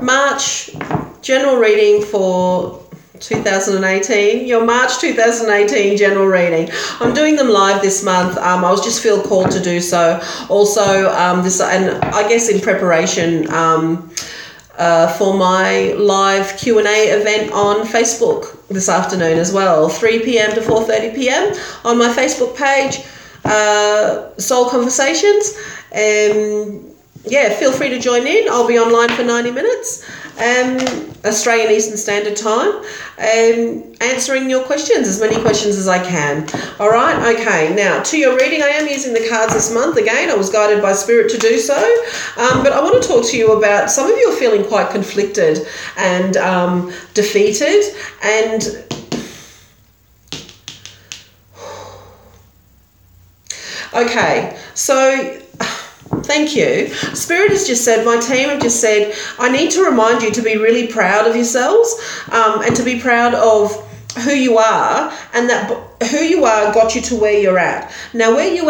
March general reading for 2018, your March 2018 general reading. I'm doing them live this month. I was just feel called to do so. Also, this, and I guess in preparation for my live Q&A event on Facebook this afternoon as well, 3 p.m. to 4:30 p.m. on my Facebook page, Soul Conversations. Yeah, feel free to join in. I'll be online for 90 minutes, Australian Eastern Standard Time, answering your questions, as many questions as I can. All right, okay. Now, to your reading, I am using the cards this month. Again, I was guided by Spirit to do so. But I want to talk to you about, some of you are feeling quite conflicted and defeated. And okay, so thank you. Spirit has just said, my team have just said, I need to remind you to be really proud of yourselves, and to be proud of who you are, and that who you are got you to where you're at. Now, where you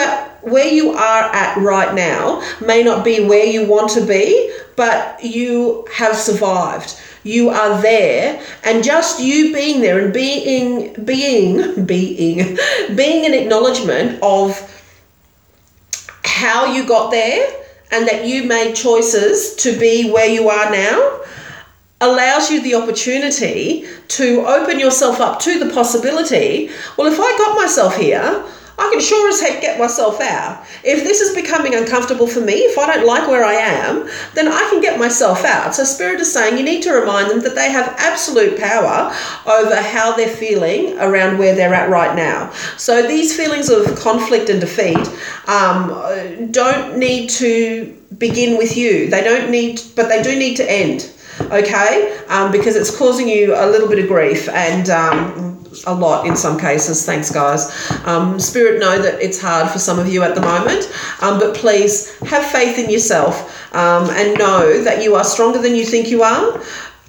are at right now may not be where you want to be, but you have survived. You are there, and just you being there and being an acknowledgement of how you got there and that you made choices to be where you are now allows you the opportunity to open yourself up to the possibility, well, if I got myself here, I can sure as heck get myself out. If this is becoming uncomfortable for me, if I don't like where I am, then I can get myself out. So Spirit is saying you need to remind them that they have absolute power over how they're feeling around where they're at right now. So these feelings of conflict and defeat don't need to begin with you. They don't need, but they do need to end. Okay, because it's causing you a little bit of grief and a lot in some cases. Thanks, guys. Spirit know that it's hard for some of you at the moment, but please have faith in yourself and know that you are stronger than you think you are.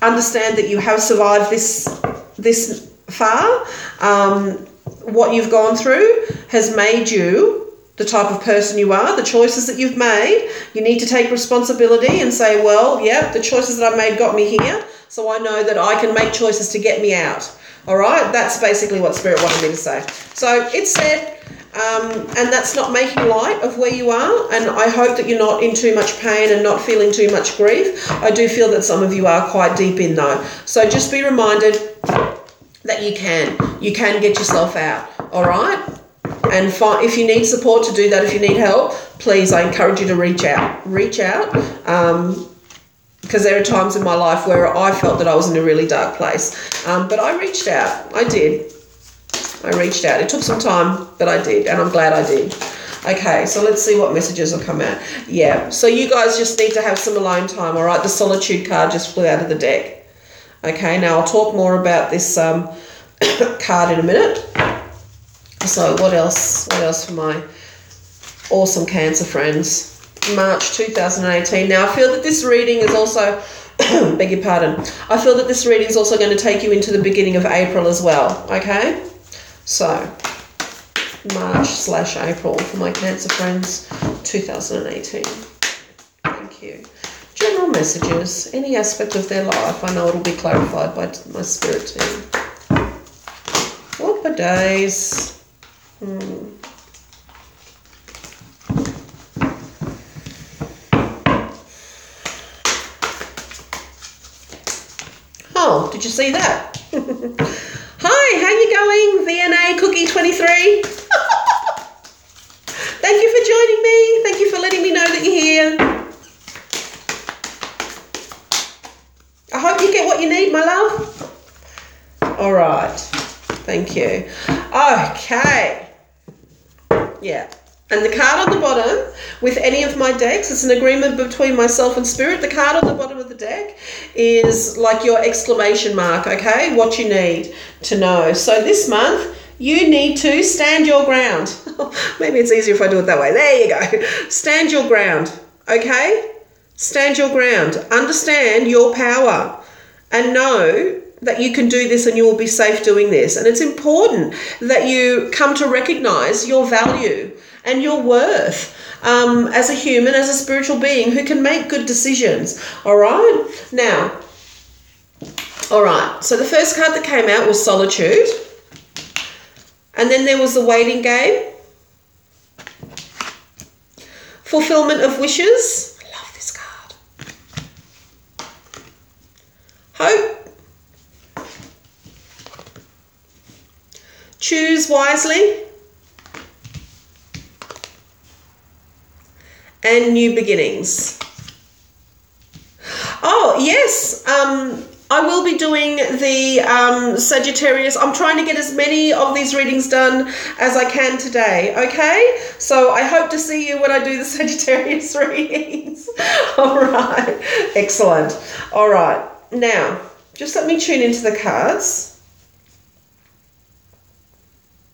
Understand that you have survived this far. What you've gone through has made you the type of person you are. The choices that you've made, you need to take responsibility and say, well, yeah, the choices that I've made got me here, so I know that I can make choices to get me out. All right, that's basically what Spirit wanted me to say. So it's said, and that's not making light of where you are, and I hope that you're not in too much pain and not feeling too much grief. I do feel that some of you are quite deep in though. So just be reminded that you can get yourself out. All right. And if you need support to do that, if you need help, please, I encourage you to reach out. Because there are times in my life where I felt that I was in a really dark place. But I reached out. I did. I reached out. It took some time, but I did, and I'm glad I did. Okay, so let's see what messages will come out. Yeah, so you guys just need to have some alone time, all right? The Solitude card just flew out of the deck. Okay, now I'll talk more about this card in a minute. So what else for my awesome Cancer friends? March 2018. Now I feel that this reading is also, beg your pardon, I feel that this reading is also going to take you into the beginning of April as well, okay? So March/April for my Cancer friends 2018. Thank you. General messages, any aspect of their life. I know it'll be clarified by my Spirit team. Whoop days. Oh, did you see that? Hi, how you going, VNA Cookie 23? Thank you for joining me. Thank you for letting me know that you're here. I hope you get what you need, my love. All right. Thank you. Okay. Yeah. And the card on the bottom, with any of my decks, it's an agreement between myself and Spirit. The card on the bottom of the deck is like your exclamation mark, okay? What you need to know. So this month, you need to stand your ground. Maybe it's easier if I do it that way. There you go. Stand your ground, okay? Stand your ground. Understand your power and know that you can do this and you will be safe doing this. And it's important that you come to recognize your value and your worth. as a human, as a spiritual being who can make good decisions. All right? Now, all right, so the first card that came out was Solitude. And then there was the Waiting Game. Fulfillment of Wishes. I love this card. Hope. Choose Wisely. And New Beginnings. Oh, yes. I will be doing the Sagittarius. I'm trying to get as many of these readings done as I can today, okay? So I hope to see you when I do the Sagittarius readings. All right. Excellent. All right. Now, just let me tune into the cards.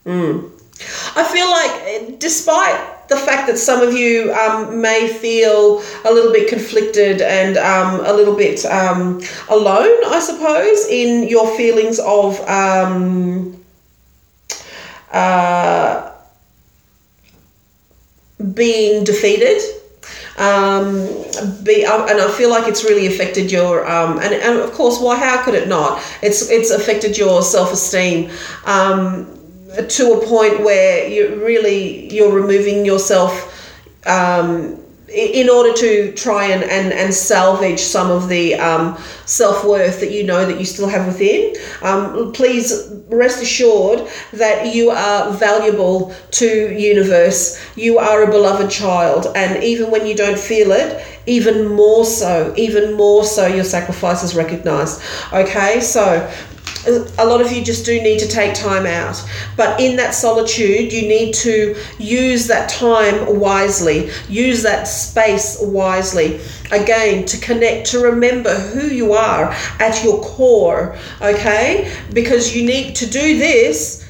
I feel like despite the fact that some of you may feel a little bit conflicted and a little bit alone, I suppose, in your feelings of being defeated, and I feel like it's really affected your and of course, why? How could it not? It's affected your self-esteem. To a point where you're removing yourself in order to try and salvage some of the self-worth that you know that you still have within. Please rest assured that you are valuable to universe. You are a beloved child, and even when you don't feel it, even more so your sacrifice is recognized. Okay, so a lot of you just do need to take time out, but in that solitude you need to use that time wisely, use that space wisely, again, to connect, to remember who you are at your core, okay? Because you need to do this,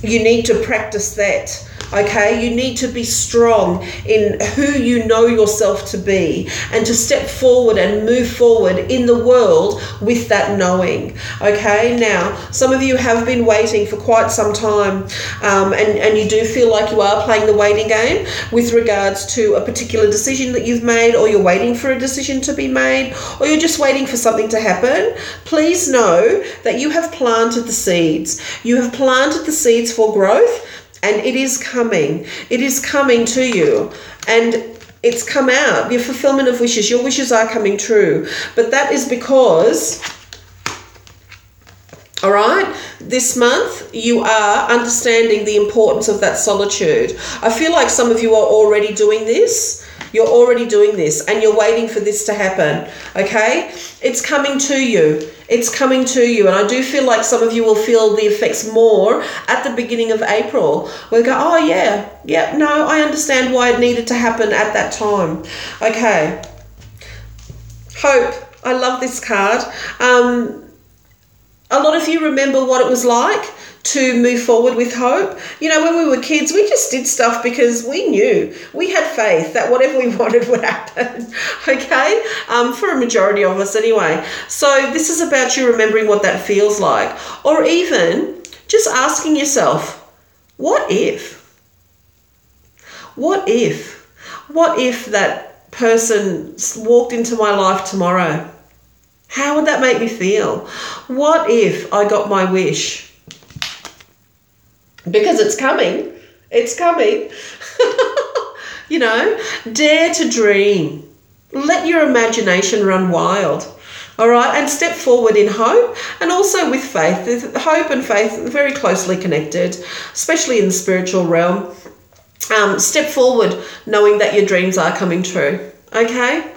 you need to practice that. Okay, you need to be strong in who you know yourself to be, and to step forward and move forward in the world with that knowing. Okay, now some of you have been waiting for quite some time, and you do feel like you are playing the waiting game with regards to a particular decision that you've made, or you're waiting for a decision to be made, or you're just waiting for something to happen. Please know that you have planted the seeds. You have planted the seeds for growth. And it is coming. It is coming to you. And it's come out. Your fulfillment of wishes. Your wishes are coming true. But that is because, all right, this month you are understanding the importance of that solitude. I feel like some of you are already doing this. You're already doing this, and you're waiting for this to happen, okay? It's coming to you. It's coming to you, and I do feel like some of you will feel the effects more at the beginning of April. We'll go, oh, yeah, no, I understand why it needed to happen at that time. Okay. Hope. I love this card. A lot of you remember what it was like to move forward with hope. You know, when we were kids, we just did stuff because we knew, we had faith that whatever we wanted would happen, okay? For a majority of us anyway. So this is about you remembering what that feels like. Or even just asking yourself, what if? What if? What if that person walked into my life tomorrow? How would that make me feel? What if I got my wish? Because it's coming. It's coming. You know, dare to dream. Let your imagination run wild. All right, and step forward in hope, and also with faith. Hope and faith are very closely connected, especially in the spiritual realm. Step forward knowing that your dreams are coming true. Okay?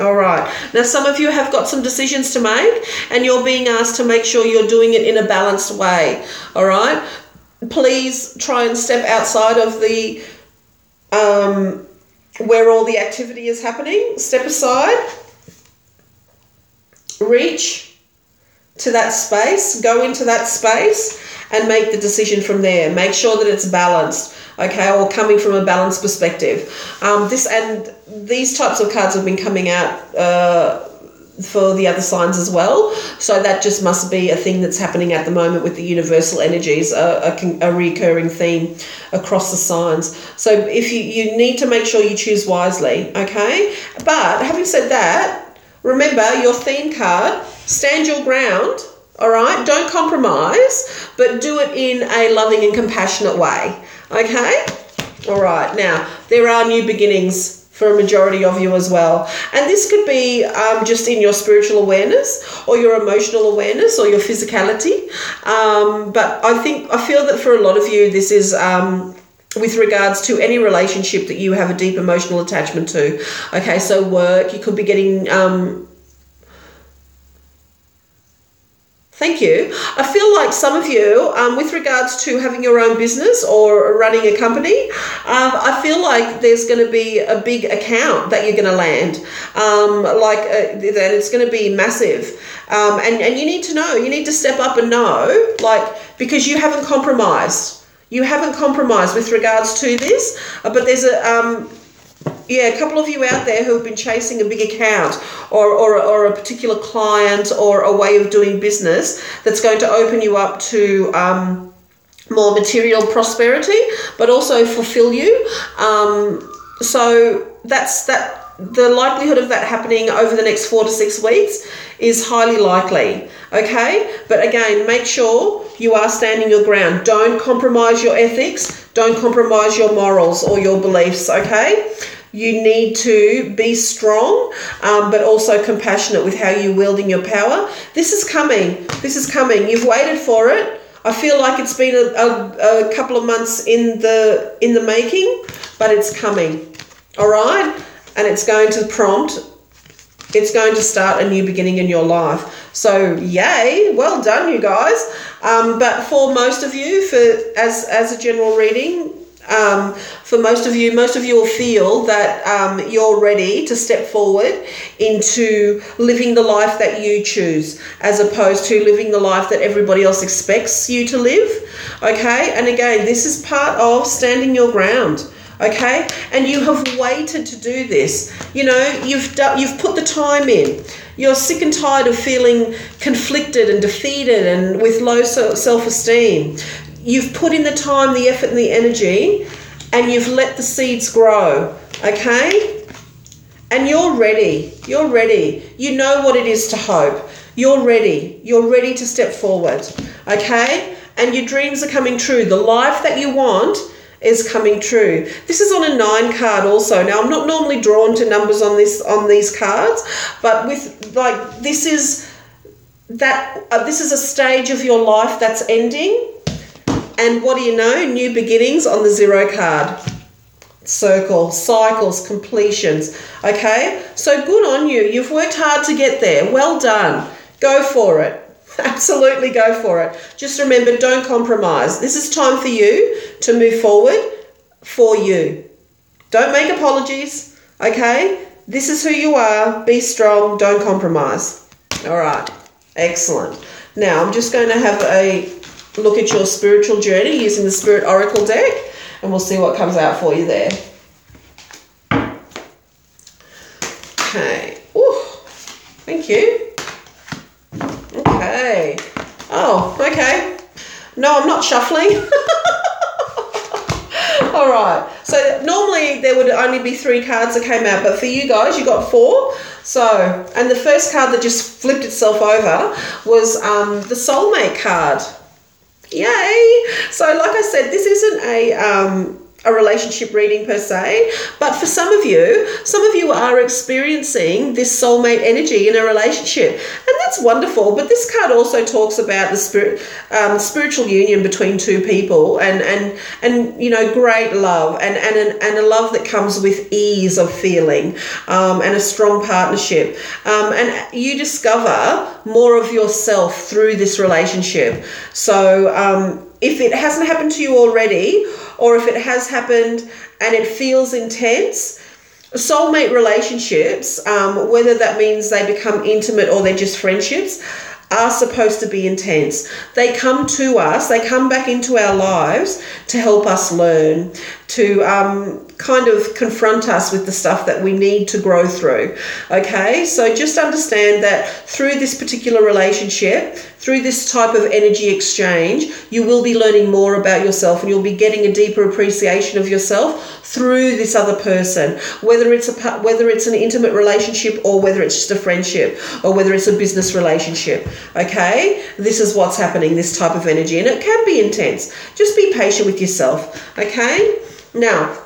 All right. Now, some of you have got some decisions to make, and you're being asked to make sure you're doing it in a balanced way. All right? Please try and step outside of the where all the activity is happening. Step aside. Reach to that space. Go into that space and make the decision from there. Make sure that it's balanced, okay, or coming from a balanced perspective. These types of cards have been coming out for the other signs as well. So that just must be a thing that's happening at the moment with the universal energies, a recurring theme across the signs. So if you need to make sure you choose wisely, okay? But having said that, remember your theme card, stand your ground, all right? Don't compromise, but do it in a loving and compassionate way, okay? All right, now there are new beginnings for a majority of you as well. And this could be just in your spiritual awareness or your emotional awareness or your physicality. But I feel that for a lot of you, this is with regards to any relationship that you have a deep emotional attachment to. Okay, so work, you could be getting... Thank you. I feel like some of you, with regards to having your own business or running a company, I feel like there's going to be a big account that you're going to land, that it's going to be massive. And you need to know, you need to step up and know, because you haven't compromised. You haven't compromised with regards to this, but there's a couple of you out there who have been chasing a big account or a particular client or a way of doing business that's going to open you up to more material prosperity, but also fulfill you. So that's that. The likelihood of that happening over the next 4 to 6 weeks is highly likely, okay? But again, make sure you are standing your ground. Don't compromise your ethics. Don't compromise your morals or your beliefs, okay? You need to be strong, but also compassionate with how you're wielding your power. This is coming. This is coming. You've waited for it. I feel like it's been a couple of months in the making, but it's coming, all right? And it's going to start a new beginning in your life. So yay, well done, you guys. But for most of you, as a general reading, for most of you will feel that you're ready to step forward into living the life that you choose, as opposed to living the life that everybody else expects you to live. Okay, and again, this is part of standing your ground. Okay, and you have waited to do this. You know, you've put the time in. You're sick and tired of feeling conflicted and defeated and with low self-esteem. You've put in the time, the effort, and the energy, and you've let the seeds grow. Okay, and you're ready. You're ready. You know what it is to hope. You're ready. You're ready to step forward. Okay, and your dreams are coming true. The life that you want is coming true. This is on a 9 card also. Now, I'm not normally drawn to numbers on these cards, but with this is a stage of your life that's ending, and what do you know? New beginnings on the 0 card. Circle, cycles, completions. Okay, so good on you. You've worked hard to get there. Well done. Go for it. Absolutely go for it. Just remember, don't compromise. This is time for you to move forward for you. Don't make apologies, okay? This is who you are. Be strong. Don't compromise. All right. Excellent. Now, I'm just going to have a look at your spiritual journey using the Spirit Oracle deck, and we'll see what comes out for you there. Okay. Ooh, thank you. Okay. Oh, okay. No, I'm not shuffling. All right. So normally there would only be 3 cards that came out, but for you guys, you got 4. So, and the first card that just flipped itself over was the soulmate card. Yay. So like I said, this isn't a relationship reading per se, but for some of you are experiencing this soulmate energy in a relationship, and that's wonderful. But this card also talks about the spiritual union between 2 people, and you know, great love and a love that comes with ease of feeling, and a strong partnership, and you discover more of yourself through this relationship. So if it hasn't happened to you already, or if it has happened and it feels intense, soulmate relationships, whether that means they become intimate or they're just friendships, are supposed to be intense. They come to us, they come back into our lives to help us learn, kind of confront us with the stuff that we need to grow through. Okay, so just understand that through this particular relationship, through this type of energy exchange, you will be learning more about yourself, and you'll be getting a deeper appreciation of yourself through this other person, whether it's an intimate relationship, or whether it's just a friendship, or whether it's a business relationship. Okay, this is what's happening, this type of energy, and it can be intense. Just be patient with yourself. Okay, now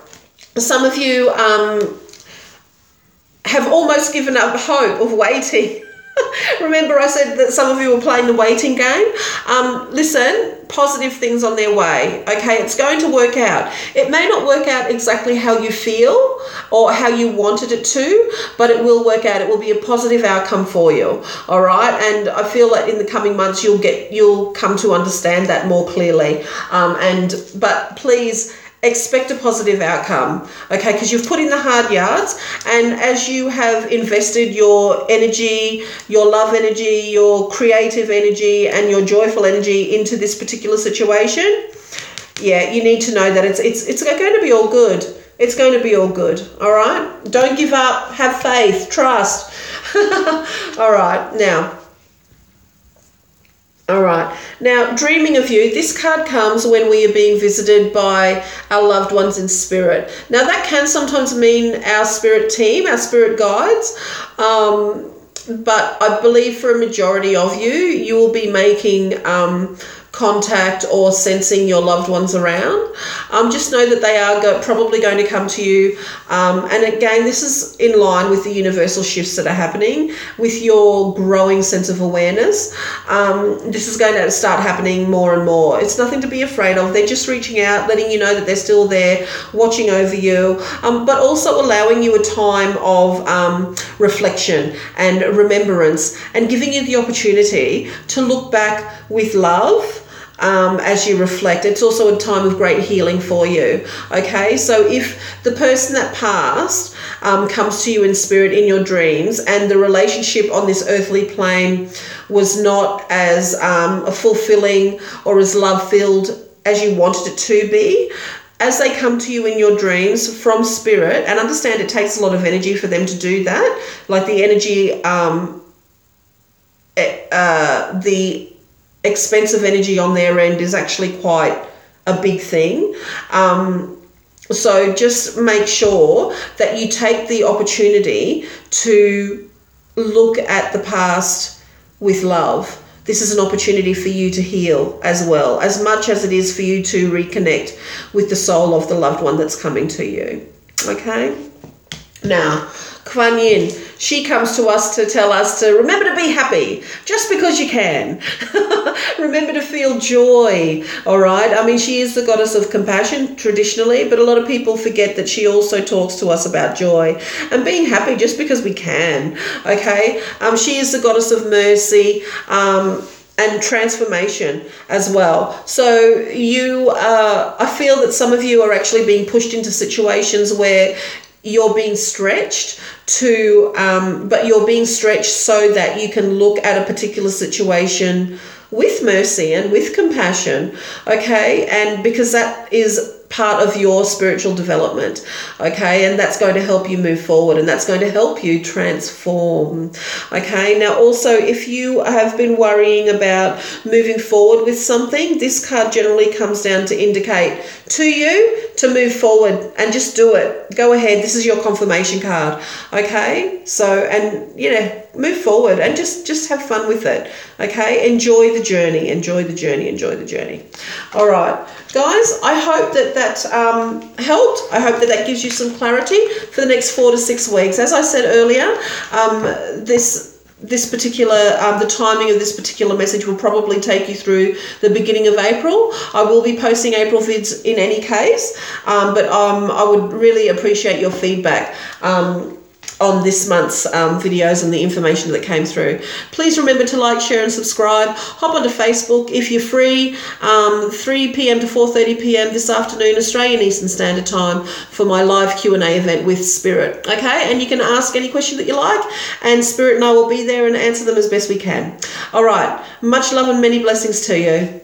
some of you have almost given up hope of waiting. Remember I said that some of you were playing the waiting game? Listen, positive things on their way. Okay, it's going to work out. It may not work out exactly how you feel or how you wanted it to, but it will work out. It will be a positive outcome for you. All right, and I feel that in the coming months you'll come to understand that more clearly. But please expect a positive outcome, okay, because you've put in the hard yards, and as you have invested your energy, your love energy, your creative energy, and your joyful energy into this particular situation, yeah, you need to know that it's going to be all good. It's going to be all good, all right? Don't give up. Have faith. Trust. All right, now, dreaming of you. This card comes when we are being visited by our loved ones in spirit. Now, that can sometimes mean our spirit team, our spirit guides, but I believe for a majority of you, you will be making contact or sensing your loved ones around. Just know that they are probably going to come to you. And again, this is in line with the universal shifts that are happening with your growing sense of awareness. This is going to start happening more and more. It's nothing to be afraid of. They're just reaching out, letting you know that they're still there, watching over you, but also allowing you a time of reflection and remembrance, and giving you the opportunity to look back with love. As you reflect, it's also a time of great healing for you. Okay, so if the person that passed comes to you in spirit in your dreams, and the relationship on this earthly plane was not as fulfilling or as love-filled as you wanted it to be, as they come to you in your dreams from spirit, and understand it takes a lot of energy for them to do that, like the energy, the expensive energy on their end is actually quite a big thing. So just make sure that you take the opportunity to look at the past with love. This is an opportunity for you to heal as well, as much as it is for you to reconnect with the soul of the loved one that's coming to you. Okay? Now, Kuan Yin, she comes to us to tell us to remember to be happy just because you can. Remember to feel joy, all right? I mean, she is the goddess of compassion traditionally, but a lot of people forget that she also talks to us about joy and being happy just because we can, okay? She is the goddess of mercy, and transformation as well. So I feel that some of you are actually being pushed into situations where you're being stretched but you're being stretched so that you can look at a particular situation with mercy and with compassion, okay? And because that is part of your spiritual development, okay? And that's going to help you move forward, and that's going to help you transform, okay? Now, also, if you have been worrying about moving forward with something, this card generally comes down to indicate to you to move forward and just do it. Go ahead. This is your confirmation card, okay? So, and, you know, move forward and just have fun with it, okay? Enjoy the journey, enjoy the journey, enjoy the journey. All right, guys, I hope that helped. I hope that gives you some clarity for the next 4 to 6 weeks. As I said earlier, this particular, the timing of this particular message will probably take you through the beginning of April. I will be posting April vids in any case, but I would really appreciate your feedback on this month's videos and the information that came through. Please remember to like, share and subscribe. Hop onto Facebook if you're free, 3 p.m. to 4:30 p.m. this afternoon, Australian Eastern Standard Time, for my live Q&A event with Spirit, okay? And you can ask any question that you like, and Spirit and I will be there and answer them as best we can. All right, much love and many blessings to you.